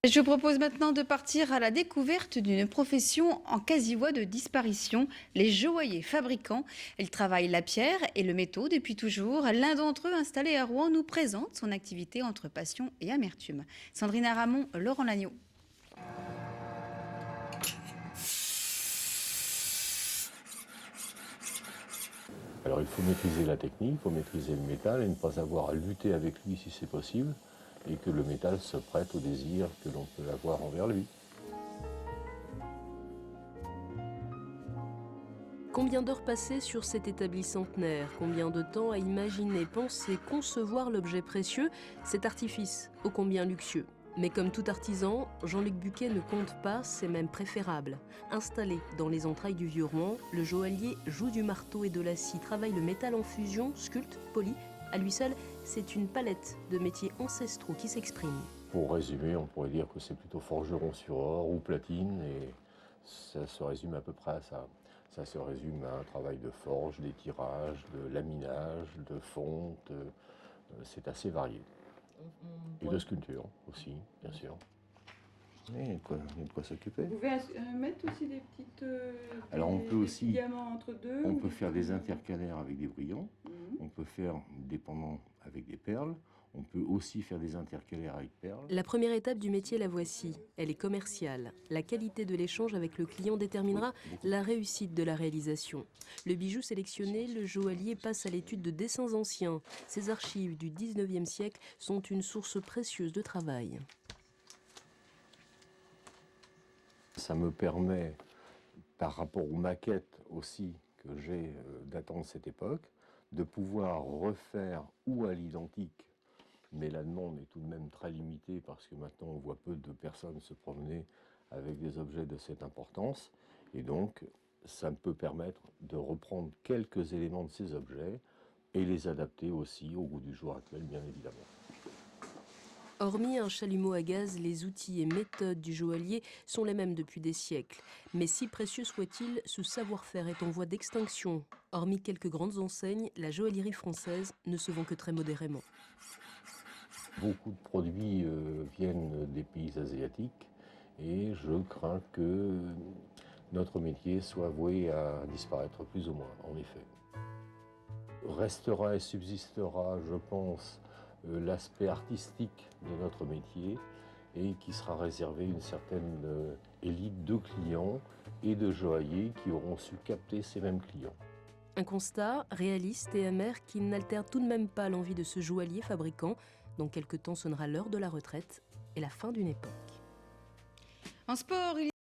Je vous propose maintenant de partir à la découverte d'une profession en quasi-voie de disparition, les joailliers fabricants. Ils travaillent la pierre et le métaux depuis toujours. L'un d'entre eux, installé à Rouen, nous présente son activité entre passion et amertume. Sandrine Aramon, Laurent Lagneau. Alors il faut maîtriser la technique, il faut maîtriser le métal et ne pas avoir à lutter avec lui si c'est possible, et que le métal se prête au désir que l'on peut avoir envers lui. Combien d'heures passées sur cet établi centenaire? Combien de temps à imaginer, penser, concevoir l'objet précieux, cet artifice ô combien luxueux? Mais comme tout artisan, Jean-Luc Buquet ne compte pas, c'est même préférable. Installé dans les entrailles du Vieux-Rouen, le joaillier joue du marteau et de la scie, travaille le métal en fusion, sculpte, polit. À lui seul, c'est une palette de métiers ancestraux qui s'exprime. Pour résumer, on pourrait dire que c'est plutôt forgeron sur or ou platine, et ça se résume à peu près à ça. Ça se résume à un travail de forge, d'étirage, de laminage, de fonte, c'est assez varié. Et de sculpture aussi, bien sûr. Il y a de quoi s'occuper. Vous pouvez mettre aussi des petites Alors on peut aussi, diamants entre deux. on peut faire des intercalaires avec des brillants, on peut faire des pendants avec des perles, on peut aussi faire des intercalaires avec perles. La première étape du métier, la voici. Elle est commerciale. La qualité de l'échange avec le client déterminera la réussite de la réalisation. Le bijou sélectionné, le joaillier passe à l'étude de dessins anciens. Ces archives du 19e siècle sont une source précieuse de travail. Ça me permet, par rapport aux maquettes aussi que j'ai datant de cette époque, de pouvoir refaire ou à l'identique, mais la demande est tout de même très limitée parce que maintenant on voit peu de personnes se promener avec des objets de cette importance, et donc ça me peut permettre de reprendre quelques éléments de ces objets et les adapter aussi au goût du jour actuel, bien évidemment. Hormis un chalumeau à gaz, les outils et méthodes du joaillier sont les mêmes depuis des siècles. Mais si précieux soit-il, ce savoir-faire est en voie d'extinction. Hormis quelques grandes enseignes, la joaillerie française ne se vend que très modérément. Beaucoup de produits viennent des pays asiatiques et je crains que notre métier soit voué à disparaître plus ou moins, en effet. Restera et subsistera, je pense, l'aspect artistique de notre métier et qui sera réservé à une certaine élite de clients et de joailliers qui auront su capter ces mêmes clients. Un constat réaliste et amer qui n'altère tout de même pas l'envie de ce joaillier fabricant. Dans quelque temps sonnera l'heure de la retraite et la fin d'une époque. En sport,